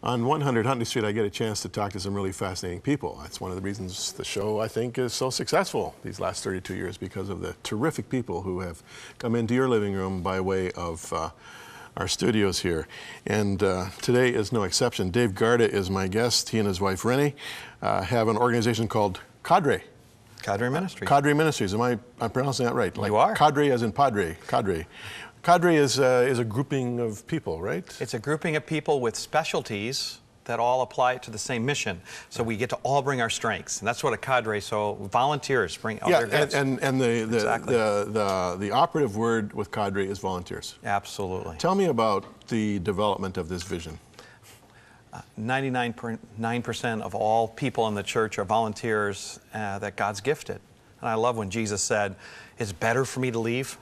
On 100 Huntley Street, I get a chance to talk to some really fascinating people. That's one of the reasons the show, I think, is so successful these last 32 years, because of the terrific people who have come into your living room by way of our studios here. And today is no exception. Dave Garda is my guest. He and his wife, Rennie, have an organization called Cadre. Cadre Ministries. Cadre Ministries. I'm pronouncing that right? You are. Cadre as in Padre. Cadre. Cadre is a grouping of people, right? It's a grouping of people with specialties that all apply to the same mission. So we get to all bring our strengths, and that's what a cadre. So volunteers bring all their gifts. and the operative word with cadre is volunteers. Absolutely. Tell me about the development of this vision. 99% of all people in the church are volunteers that God's gifted. And I love when Jesus said, "It's better for me to leave,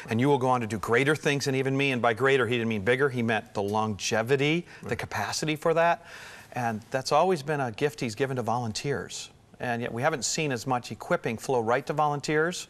and you will go on to do greater things than even me." And by greater, he didn't mean bigger. He meant the longevity, the capacity for that. And that's always been a gift he's given to volunteers. And yet we haven't seen as much equipping flow right to volunteers.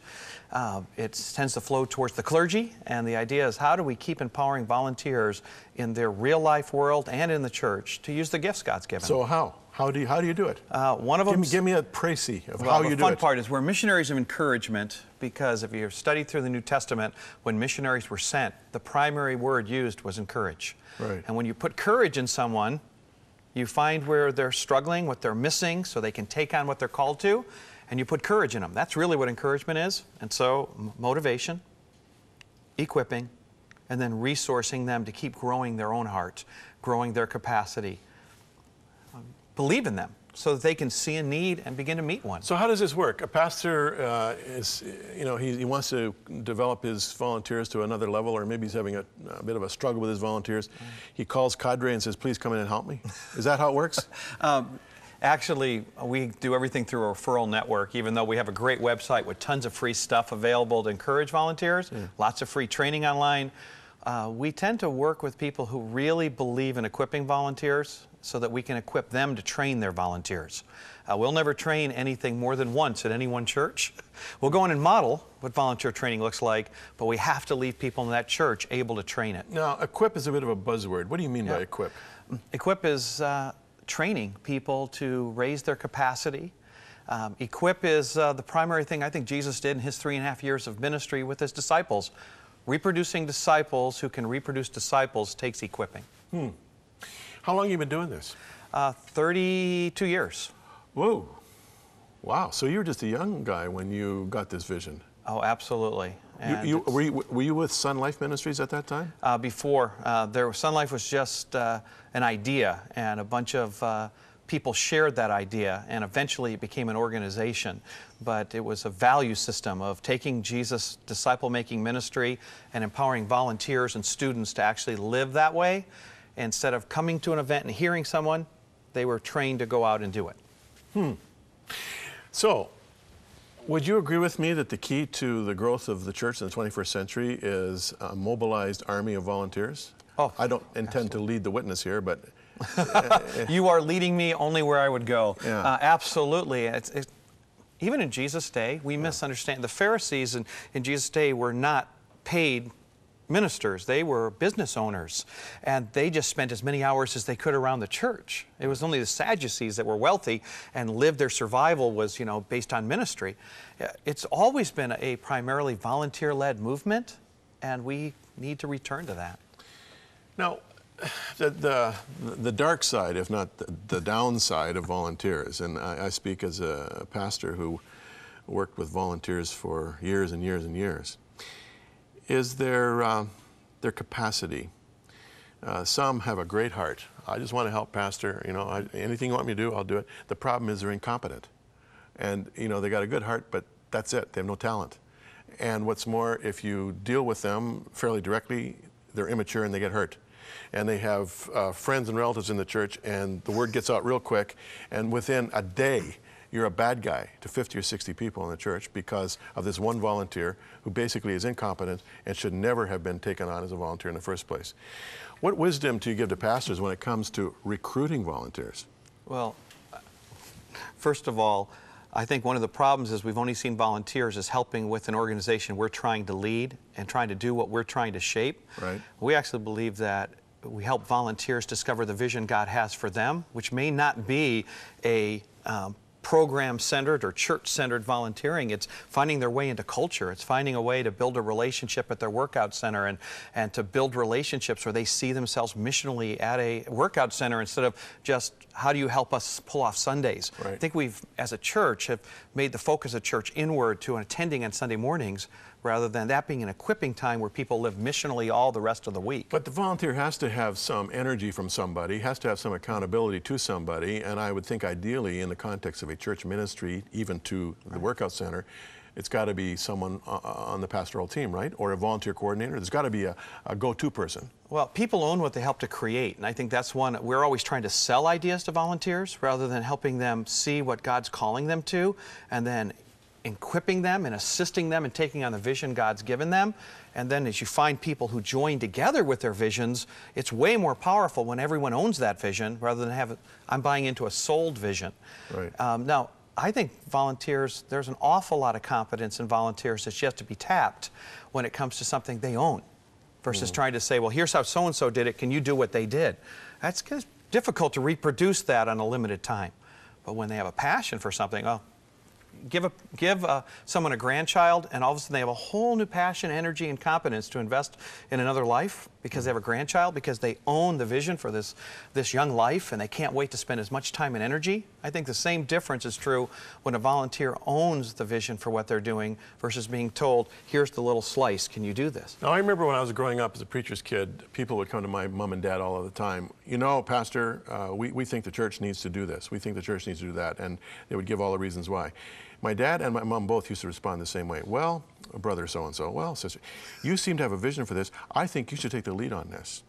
It tends to flow towards the clergy. And the idea is, how do we keep empowering volunteers in their real life world and in the church to use the gifts God's given? So how? How do you do it? One of them. Give me a précis of how you do it. The fun part is we're missionaries of encouragement, because if you study through the New Testament, when missionaries were sent, the primary word used was encourage. Right. And when you put courage in someone, you find where they're struggling, what they're missing, so they can take on what they're called to, and you put courage in them. That's really what encouragement is. And so motivation, equipping, and then resourcing them to keep growing their own heart, growing their capacity. Believe in them so that they can see a need and begin to meet one. So how does this work? A pastor he wants to develop his volunteers to another level, or maybe he's having a bit of a struggle with his volunteers. He calls Cadre and says, "Please come in and help me." Is that how it works? Actually, we do everything through a referral network, even though we have a great website with tons of free stuff available to encourage volunteers, lots of free training online. We tend to work with people who really believe in equipping volunteers so that we can equip them to train their volunteers. We'll never train anything more than once at any one church. We'll go in and model what volunteer training looks like, but we have to leave people in that church able to train it. Now, equip is a bit of a buzzword. What do you mean by equip? Equip is training people to raise their capacity. Equip is the primary thing I think Jesus did in his 3.5 years of ministry with his disciples. Reproducing disciples who can reproduce disciples takes equipping. How long have you been doing this? 32 years. Whoa. Wow. So you were just a young guy when you got this vision. Oh, absolutely. Were you with Sun Life Ministries at that time? Before. Sun Life was just an idea, and a bunch of people shared that idea, and eventually it became an organization. But it was a value system of taking Jesus' disciple-making ministry and empowering volunteers and students to actually live that way. Instead of coming to an event and hearing someone, they were trained to go out and do it. So, would you agree with me that the key to the growth of the church in the 21st century is a mobilized army of volunteers? Oh, I don't intend to lead the witness here, but... You are leading me only where I would go. Yeah. Absolutely. Even in Jesus' day, we misunderstand. The Pharisees in Jesus' day were not paid ministers. They were business owners, and they just spent as many hours as they could around the church. It was only the Sadducees that were wealthy and lived their survival was, based on ministry. It's always been a primarily volunteer-led movement, and we need to return to that. Now, the dark side, if not the downside of volunteers, and I speak as a pastor who worked with volunteers for years and years and years, is their capacity. Some have a great heart. I just want to help, Pastor. Anything you want me to do, I'll do it. The problem is they're incompetent. And, they got a good heart, but that's it. They have no talent. And what's more, if you deal with them fairly directly, they're immature and they get hurt. And they have friends and relatives in the church, and the word gets out real quick, and within a day, you're a bad guy to 50 or 60 people in the church because of this one volunteer who basically is incompetent and should never have been taken on as a volunteer in the first place. What wisdom do you give to pastors when it comes to recruiting volunteers? Well, first of all, I think one of the problems is we've only seen volunteers as helping with an organization we're trying to lead and trying to do what we're trying to shape. Right. We actually believe that we help volunteers discover the vision God has for them, which may not be a program-centered or church-centered volunteering. It's finding their way into culture. It's finding a way to build a relationship at their workout center and to build relationships where they see themselves missionally at a workout center instead of just, how do you help us pull off Sundays? Right. I think we've, as a church, have made the focus of church inward to attending on Sunday mornings rather than that being an equipping time where people live missionally all the rest of the week. But the volunteer has to have some energy from somebody, has to have some accountability to somebody, and I would think ideally in the context of a church ministry, even to the workout center, it's got to be someone on the pastoral team, right? Or a volunteer coordinator. There's got to be a go-to person. Well, people own what they help to create, and I think that's one, we're always trying to sell ideas to volunteers rather than helping them see what God's calling them to, and then equipping them and assisting them in taking on the vision God's given them. And then as you find people who join together with their visions, it's way more powerful when everyone owns that vision rather than have it, I'm buying into a sold vision. Right. Now, I think volunteers, there's an awful lot of competence in volunteers that's yet to be tapped when it comes to something they own versus trying to say, well, here's how so-and-so did it, can you do what they did? That's difficult to reproduce that on a limited time. But when they have a passion for something, well, give someone a grandchild, and all of a sudden they have a whole new passion, energy, and competence to invest in another life because they have a grandchild, because they own the vision for this young life, and they can't wait to spend as much time and energy. I think the same difference is true when a volunteer owns the vision for what they're doing versus being told, here's the little slice, can you do this? Now, I remember when I was growing up as a preacher's kid, people would come to my mom and dad all of the time. You know, Pastor, we think the church needs to do this. We think the church needs to do that. And they would give all the reasons why. My dad and my mom both used to respond the same way. Well, brother so-and-so, well, sister, you seem to have a vision for this. I think you should take the lead on this.